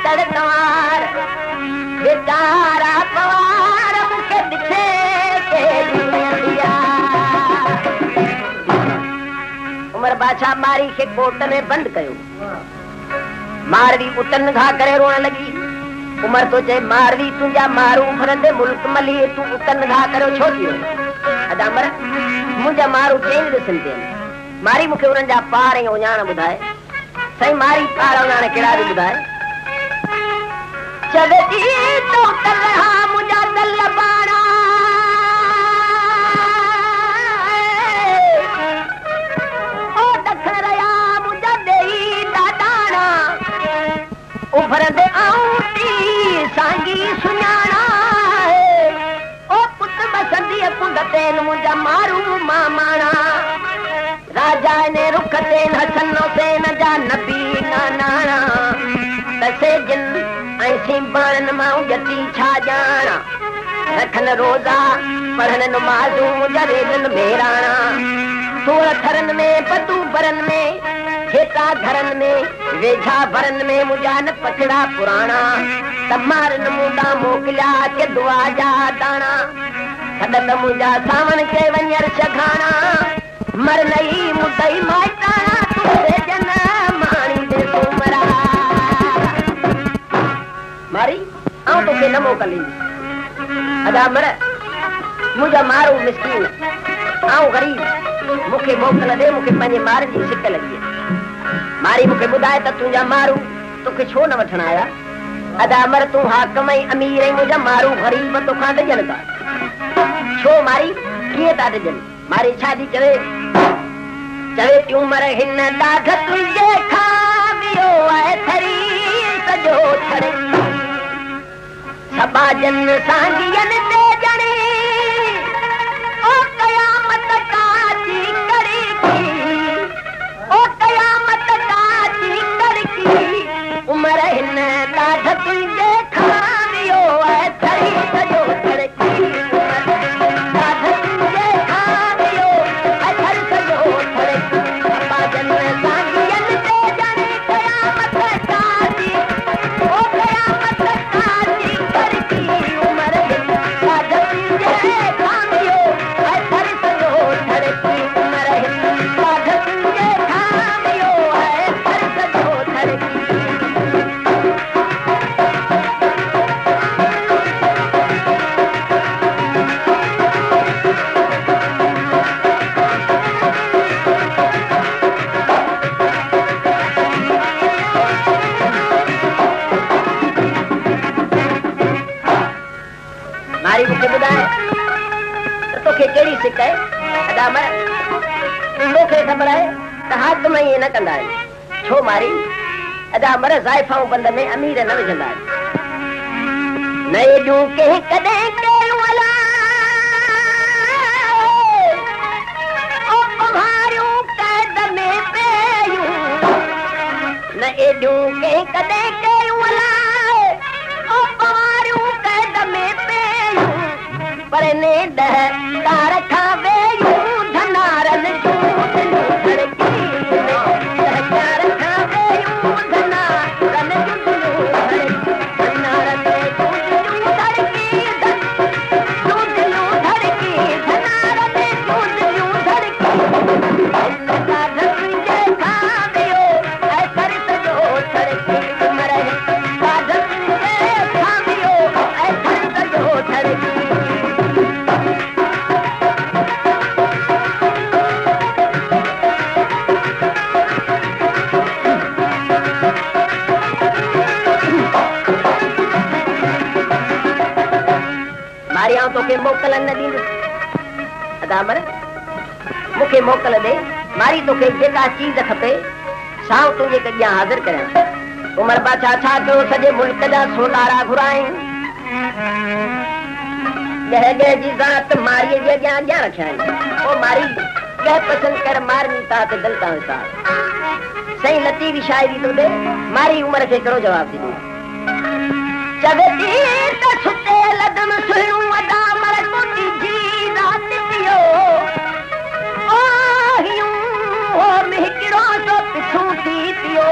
तड़तार बेचारा पवार मुखे दिखे के दिया उमर बादशाह मारी के कोट में बंद कयो मारवी उतन घा करे रोण लगी उमर तो चे मारवी तुझा मारू फरंदे मुल्क मली तू उतन घा करो छो थियो अदा मर मुझा मारू चेन दिसंदे मारी मुखे उन जा पार ऐं उञाण ॿुधाए सही मारी पार उञाण केड़ा भी ॿुधाए चवती तो तलहा मुझा दल बाणा ओ दखण रया मुझा देई दादाना उभरंदे आऊंती सांगी सुञाणा ओ पुत बसंदी पुंगतेन मुझा मारू मामाणा राजा ने रुख तेन हसन हुसैन जा नबी नाना तसे जिन ऐसी बाणन मां जती छा जाना रखन रोजा पढ़न नमाजूं जरेन मेराना सोल थरन में पतू बरन में खेता घरन में वेझा भरन में मुजान पकड़ा पुराना तमारन मुंडा मोकलिया के दुआ जा दाना सदन मुंजा सावन के वंजर शखाना मर नहीं मुदई माइताना तुझे जन मानी दे सुमरा मारी आऊं तो के न मोकली अदा मर मुझा मारू मिस्कीन आऊं गरीब मुखे मोकल दे मुखे पंजे मार जी सिक लगी मारी मुखे बुधाए त तुझा मारू तोखे छो न वठण आया अदा मर तू हाकम ऐं अमीर ऐं मुझा मारू गरीब तोखां दजन था छो मारी कीअं था दजन मारी शादी चवे चवे क्यों मर हिन दाघ तुझे खावियो है थरी सजो छड़े सबाजन सांगियन ते जने ओ कयामत काची कड़ी की ओ कयामत काची कड़ी की उमर हिन दाघ तुझे खावियो है थरी सजो छड़े छो मारी अदा मर ज़ाइफाऊं बंद में अमीर न विझंदा नए जूं के कदे कयो अला ओ पहाड़ियों कैद में पेयूं नए जूं के कदे कयो अला ओ पहाड़ियों कैद में पेयूं पर ने दह तार खा वेयूं धनारन जूं धड़की मोकल न दी अदा मर मुखे मोकल दे मारी तोखे जेका चीज खपे साव तुझे कॼा हाज़िर करियां उमर बादशाह छा कयो सॼे मुल्क जा सोनारा घुराई गह गह जी ज़ात मारी जे अॻियां अॻियां रखिया आहिनि ओ मारी गह पसंद कर मारनी ता ते दिल तां सा सही लतीफ़ी शायरी तो दे मारी उमर के करो जवाब दी चवती त सुते लदम सुणू अदा मर मोटी जी रात पियो ओ हियूं हो मिकड़ो तो पिछू थी पियो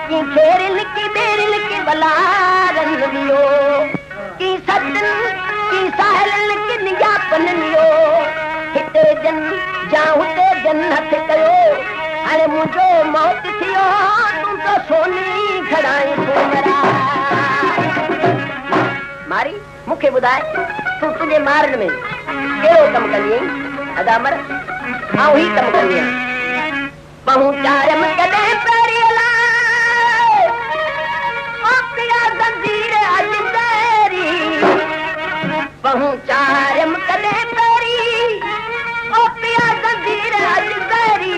की खेर लिखी बेर लिखी बलारन वियो की सतन की साहलन की नियापन वियो हिते जन जा हुते जन हथ कयो अरे मुझो मौत थियो तू तो सोनी खड़ाई सोमरा मारी मुखे बुधाए तू तुझे मारन में केड़ो कम कंदी अदामर आऊं ही कम कंदी पहुंचारम कदे परियला ओ पिया जंजीर अजमेरी पहुंचारम कदे परी ओ पिया जंजीर अजमेरी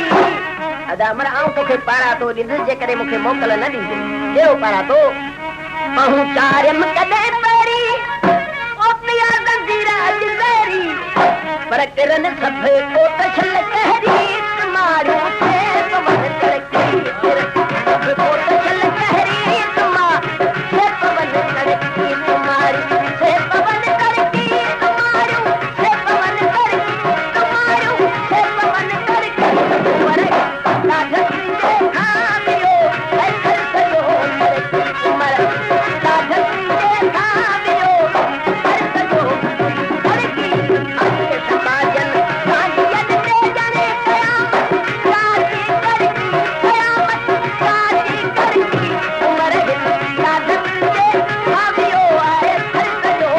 अदामर आऊं तोखे पारा तो ॾिंद जे करे मुखे मोकल न ॾींदे केड़ो पारा तो पहुंचारम कदे परी ओ पिया जंजीर अजमेरी पर किरन सब को तछल कहरी तुम्हारो से पवन करके सब को तछल कहरी तुम्हारो से पवन करके तुम्हारी से पवन करके तुम्हारो से पवन करके तुम्हारो से पवन करके पर साधक से खामियो ऐसा करो तुम्हारा साधक से खामियो ऐसा करो करके आगे समाजन साजियन पे जाने कयामत साजी करके कयामत साजी करके उमर हिन साधक से खामियो आए ऐसा करो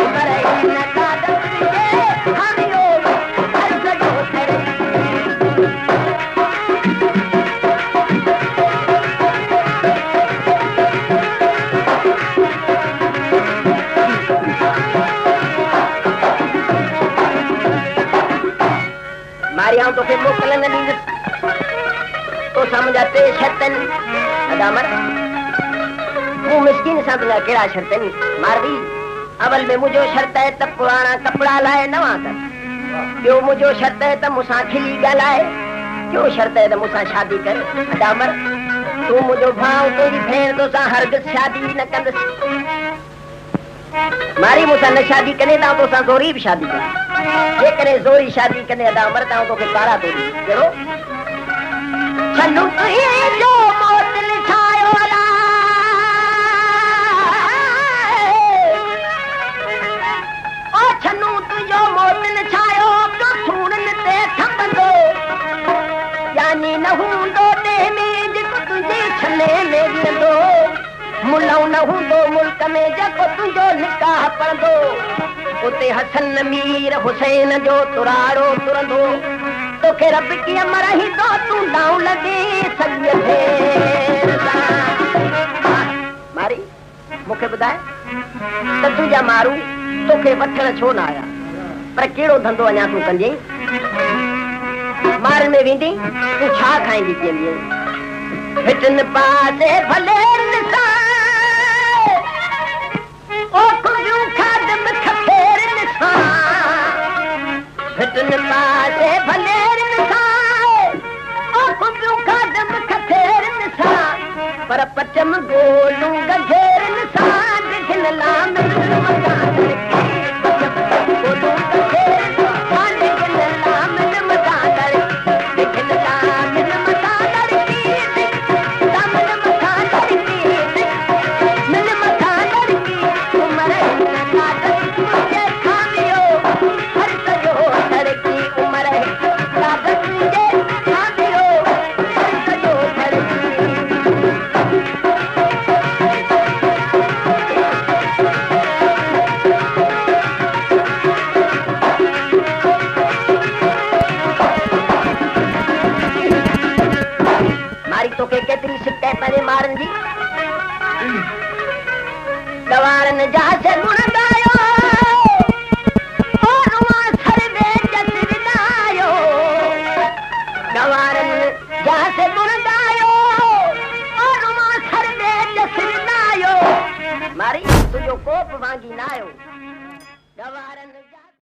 उमर हिन साधक से खामियो ऐसा करो मारी आऊं तो फिर मोकल न ॾींदुसि तो समझा टे शर्तन अदामर मूं मिस्किन सां तुंहिंजा कहिड़ा शर्तन मारवी अवल में मुंहिंजो शर्त आहे त पुराणा कपिड़ा लाहे नवां कर ॿियो मुंहिंजो शर्त आहे त मूंसां खिली ॻाल्हाए टियों शर्त आहे त मूंसां शादी कर अदामर तूं मुंहिंजो भाउ तुंहिंजी भेण तोसां हरगिज़ शादी न कंदसि मारी मूंसां न शादी कने त तोसां ज़ोरी बि शादी कर जेकॾहिं ज़ोरी शादी कने अदामर त तोखे पारा थो ॾियां कहिड़ो छन्नू तुंहिंजो मौत लिखायो ओ छन्नू तुंहिंजो मौत लिखायो तो सूरन ते थंबंदो यानी न हूंदो देह में जेको तुंहिंजे छने में विहंदो मुलऊं न हूंदो मुल्क में जेको तुंहिंजो निकाह पढ़ंदो उते हसन मीर हुसैन जो तुराड़ो तुरंदो तोखे रब कीअं मराईंदो तूं दाऊं लॻे सॼे भेर सां मारी मूंखे ॿुधाए त तुंहिंजा मारू तोखे वठण छो न आया पर कहिड़ो धंधो अञा तूं कंदी मारनि में वेंदी तूं छा खाईंदी पीअंदी हिटनि पासे भले ओ कुझु खादम खपेर हिटन पासे भलेर ओ कुझु खादम खपेर पर पचम गोलू गजेर दिखन लाम मकान गोलू गजेर दिखन लाम मकान दिखन लाम मकान दामन मकान मिल मकान उमर साधक जे खामियो हर सजो धरती उमर साधक जे खामियो हर सजो धरती मारी तोखे केतिरी सिक आहे पंहिंजे मारनि जी गवारनि जा से गुण गायो गवारनि जा से गुण गायो मारी तुंहिंजो कोप वांगी न आयो गवारनि